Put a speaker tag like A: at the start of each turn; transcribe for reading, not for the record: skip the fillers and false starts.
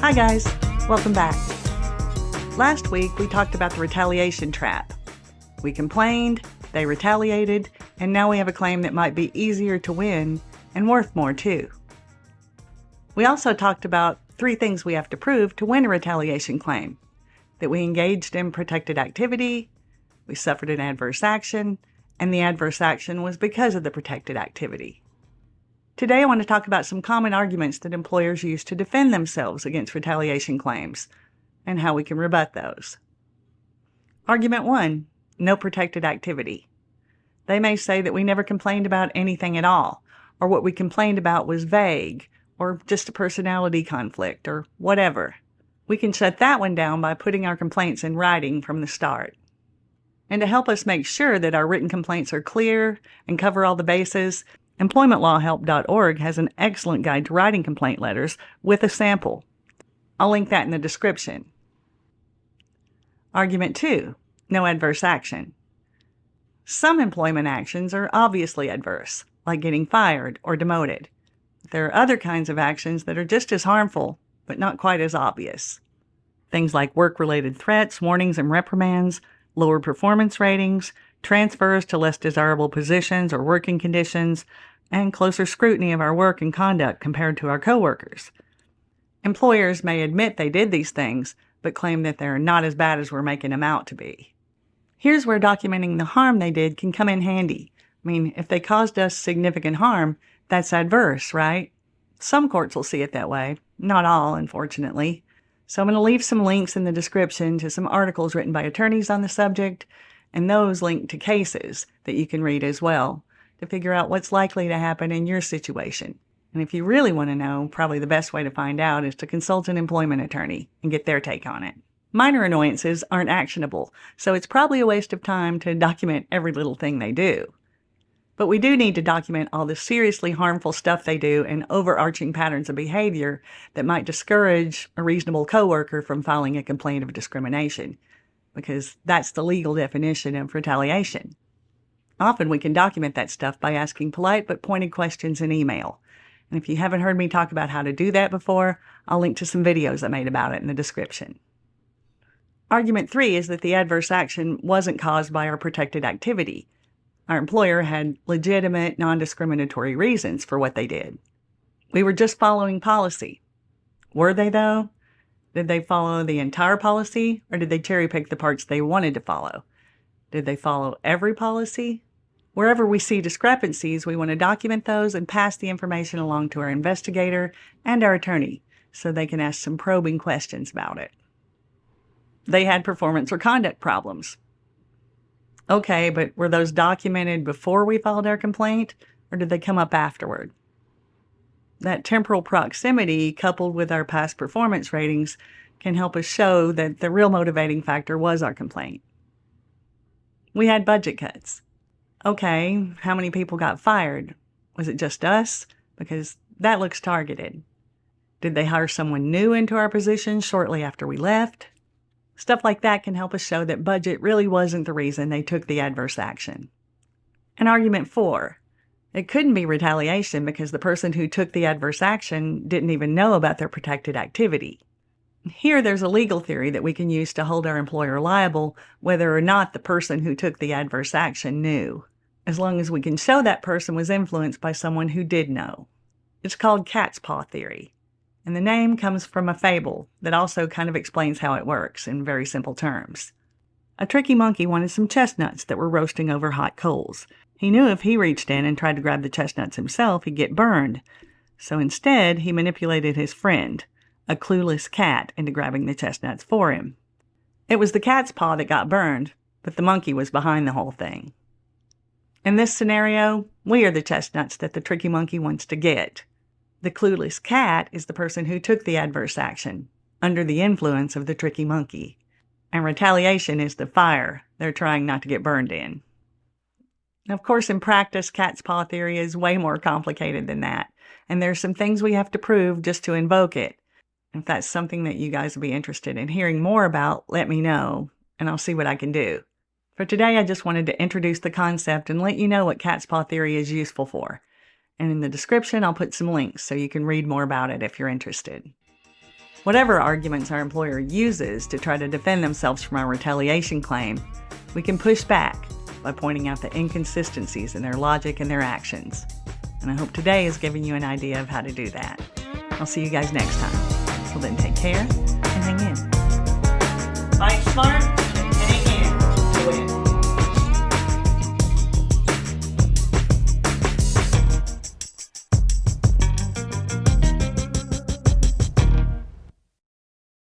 A: Hi guys, welcome back. Last week we talked about the retaliation trap. We complained, they retaliated, and now we have a claim that might be easier to win and worth more too. We also talked about 3 things we have to prove to win a retaliation claim: that we engaged in protected activity, we suffered an adverse action, and the adverse action was because of the protected activity. Today I want to talk about some common arguments that employers use to defend themselves against retaliation claims, and how we can rebut those. Argument 1, no protected activity. They may say that we never complained about anything at all, or what we complained about was vague, or just a personality conflict, or whatever. We can shut that one down by putting our complaints in writing from the start. And to help us make sure that our written complaints are clear and cover all the bases, EmploymentLawHelp.org has an excellent guide to writing complaint letters with a sample. I'll link that in the description. Argument 2, no adverse action. Some employment actions are obviously adverse, like getting fired or demoted. There are other kinds of actions that are just as harmful, but not quite as obvious. Things like work-related threats, warnings, and reprimands, lower performance ratings, transfers to less desirable positions or working conditions, and closer scrutiny of our work and conduct compared to our coworkers. Employers may admit they did these things, but claim that they're not as bad as we're making them out to be. Here's where documenting the harm they did can come in handy. I mean, if they caused us significant harm, that's adverse, right? Some courts will see it that way. Not all, unfortunately. So I'm going to leave some links in the description to some articles written by attorneys on the subject, and those link to cases that you can read as well to figure out what's likely to happen in your situation. And if you really want to know, probably the best way to find out is to consult an employment attorney and get their take on it. Minor annoyances aren't actionable, so it's probably a waste of time to document every little thing they do. But we do need to document all the seriously harmful stuff they do and overarching patterns of behavior that might discourage a reasonable coworker from filing a complaint of discrimination, because that's the legal definition of retaliation. Often we can document that stuff by asking polite but pointed questions in email. And if you haven't heard me talk about how to do that before, I'll link to some videos I made about it in the description. Argument 3 is that the adverse action wasn't caused by our protected activity. Our employer had legitimate, non-discriminatory reasons for what they did. We were just following policy. Were they, though? Did they follow the entire policy, or did they cherry-pick the parts they wanted to follow? Did they follow every policy? Wherever we see discrepancies, we want to document those and pass the information along to our investigator and our attorney so they can ask some probing questions about it. They had performance or conduct problems. Okay, but were those documented before we filed our complaint, or did they come up afterward? That temporal proximity, coupled with our past performance ratings, can help us show that the real motivating factor was our complaint. We had budget cuts. Okay, how many people got fired? Was it just us? Because that looks targeted. Did they hire someone new into our position shortly after we left? Stuff like that can help us show that budget really wasn't the reason they took the adverse action. And argument 4. It couldn't be retaliation because the person who took the adverse action didn't even know about their protected activity. Here there's a legal theory that we can use to hold our employer liable whether or not the person who took the adverse action knew, as long as we can show that person was influenced by someone who did know. It's called cat's paw theory, and the name comes from a fable that also kind of explains how it works in very simple terms. A tricky monkey wanted some chestnuts that were roasting over hot coals. He knew if he reached in and tried to grab the chestnuts himself, he'd get burned. So instead, he manipulated his friend, a clueless cat, into grabbing the chestnuts for him. It was the cat's paw that got burned, but the monkey was behind the whole thing. In this scenario, we are the chestnuts that the tricky monkey wants to get. The clueless cat is the person who took the adverse action, under the influence of the tricky monkey. And retaliation is the fire they're trying not to get burned in. Of course, in practice, cat's paw theory is way more complicated than that, and there's some things we have to prove just to invoke it. If that's something that you guys will be interested in hearing more about, let me know, and I'll see what I can do. For today, I just wanted to introduce the concept and let you know what cat's paw theory is useful for. And in the description, I'll put some links so you can read more about it if you're interested. Whatever arguments our employer uses to try to defend themselves from our retaliation claim, we can push back by pointing out the inconsistencies in their logic and their actions. And I hope today has given you an idea of how to do that. I'll see you guys next time. Till then, take care and hang in. Fight smart and hang in to win.